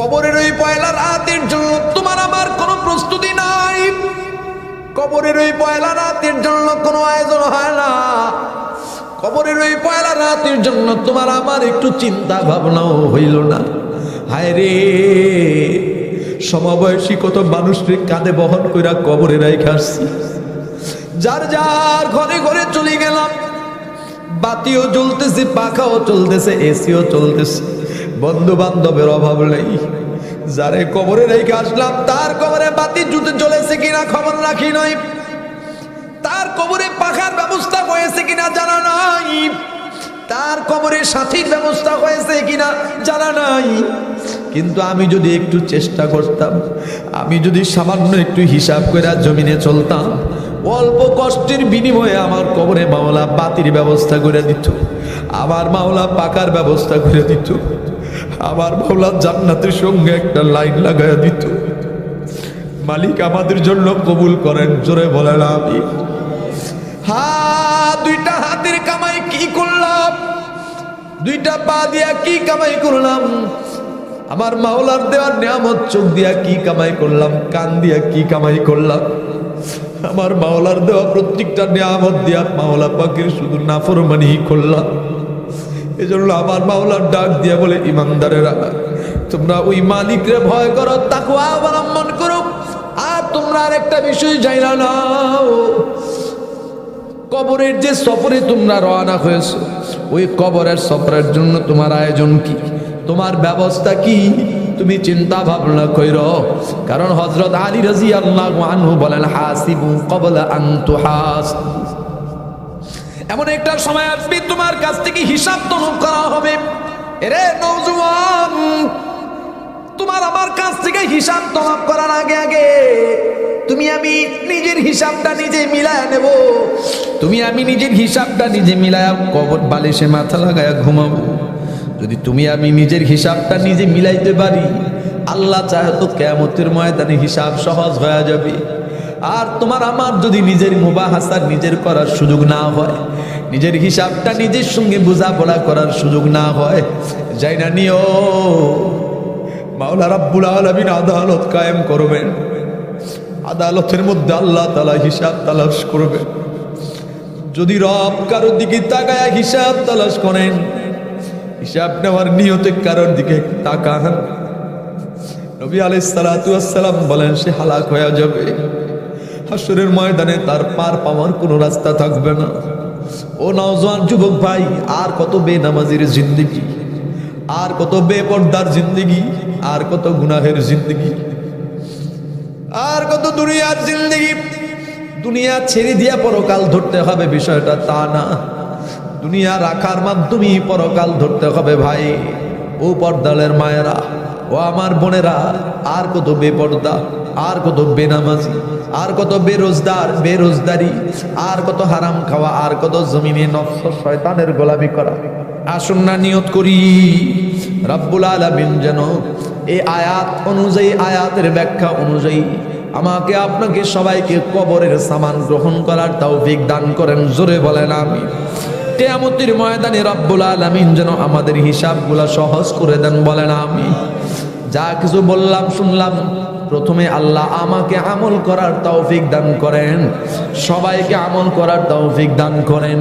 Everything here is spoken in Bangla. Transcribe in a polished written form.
কবরের ওই পয়লা রাতের জন্য তোমার আমার কোনো প্রস্তুতি নাই। কবরের ওই পয়লা রাতের জন্য কোনো আয়োজন হয় না। কবরের ওই পয়লা রাতের জন্য তোমার আমার একটু চিন্তা ভাবনাও হইল না। হায় রে, সমবয়সী কত মানুষকে কাঁধে বহন কইরা কবরে রাইখা আসছি। যার যার ঘরে ঘরে চলে গেলাম। বাতিও জ্বলতেছে, পাখাও চলতেছে, এসিও চলতেছে, বন্ধু বান্ধবের অভাব নেই। যারে কবরে রেখে আসলাম তার কবরে বাতি জুতে জ্বলেছে কিনা খবর রাখি নয়, তার কবরে পাখার ব্যবস্থা হয়েছে কিনা জানা নাই, তার কবরে সাথীর ব্যবস্থা হয়েছে কিনা জানা নাই। কিন্তু আমি যদি একটু চেষ্টা করতাম, আমি যদি সামান্য একটু হিসাব করে জমিনে চলতাম, অল্প কষ্টের বিনিময়ে আমার কবরে মাওলা বাতির ব্যবস্থা করে দিত, আমার মাওলা পাকার ব্যবস্থা করে দিত, আমার মাওলা জান্নাতের সঙ্গে একটা লাইন লাগায় দিত। মালিক আমাদের জন্য কবুল করেন, জোরে বলেন আমিন। দুইটা হাতের কামাই কি করলাম, দুইটা পা দিয়া কি কামাই করলাম, আমার মাওলার দেওয়ার নিয়ামত চোখ দিয়া কি কামাই করলাম, কান দিয়া কি কামাই করলাম, আমার মাওলার দেওয়া প্রত্যেকটা নিয়ামত দিয়া মাওলা পাকের শুধু নাফরমানি করলাম। এজন্য আমার মাওলার ডাক দিয়া বলে, ইমানদারেরা তোমরা ওই মালিকরে ভয় করো, তাকওয়া অবলম্বন করো। আর তোমরা আরেকটা বিষয় জাইলা নাও, কবরের যে সফরে তোমরা রওনা হয়েছো, ওই কবরের সফরের জন্য তোমার আয়োজন কি, তোমার ব্যবস্থা কি, তুমি চিন্তা ভাবনা কইরো। কারণ হযরত আলী রাদিয়াল্লাহু আনহু বলেন, হাসিবু ক্বাবলা আন তুহাসিবু। এমন একটা সময় আসবে তোমার কাছ থেকে হিসাব তলব করা হবে। এরে নওজোয়ান, তোমার আমার কাছ থেকে হিসাব তলব করার আগে আগে তুমি আমি নিজের হিসাবটা নিজে মিলায়া নেব। তুমি আমি নিজের হিসাবটা নিজে মিলায়া কবর বালিশে মাথা লাগায়া ঘুমাবো। যদি তুমি আমি নিজের হিসাবটা নিজে মিলাইতে পারি, আল্লাহ চাহে তো কিয়ামতের ময়দানে হিসাব সহজ হয়ে যাবে। আর তোমার আমার যদি নিজের মুবাহাসার নিজের করার সুযোগ না হয়, নিজের হিসাবটা নিজের সঙ্গে বোঝাপড়া করার সুযোগ না হয়, যাই না নিও মাওলা রাব্বুল আলামিন আদালত কায়েম করবেন। আদালতের মধ্যে আল্লাহ তাআলা হিসাব তালাশ করবেন। যদি রব কারোর দিকে তাকায়া হিসাব তালাশ করেন, হিসাব নেওয়ার নিয়তে কারোর দিকে তাকান, নবী আলাইহিস সালাতু ওয়াস সালাম বলেন সে হালাক হয়ে যাবে। হাসরের ময়দানে তার পার পাওয়ার কোনো রাস্তা থাকবে না। ও নওজোয়ান যুবক ভাই, আর কত বেনামাজির জিন্দেগি, আর কত বেপর্দার জিন্দেগি, আর কত গুনাহের জিন্দেগি, আর কত দুনিয়ার জিন্দেগি। দুনিয়া ছেড়ে দিয়া পরকাল ধরতে হবে বিষয়টা তা না, দুনিয়া রাখার মাধ্যমে পরকাল ধরতে হবে ভাই। ও পর্দালের মায়েরা, ও আমার বোনেরা, আর কত বেপর্দা, আর কত বেনামাজি, আর কত বেরোজদারি, আর কত হারাম খাওয়া, আর কত জমিনে নফস শয়তানের গোলামি করা। আসুন না নিয়ত করি রব্বুল আলামিন যেন এই আয়াত অনুযায়ী, আয়াতের ব্যাখ্যা অনুযায়ী আমাকে আপনাকে সবাইকে কবরের সামান গ্রহণ করার তৌফিক দান করেন, জোরে বলেন আমিন। কিয়ামতের ময়দানে রব্বুল আলামিন যেন আমাদের হিসাবগুলো সহজ করে দেন, বলেন আমিন। যা কিছু বললাম শুনলাম, প্রথমে আল্লাহ আমাকে আমল করার তৌফিক দান করেন, সবাইকে আমল করার তৌফিক দান করেন।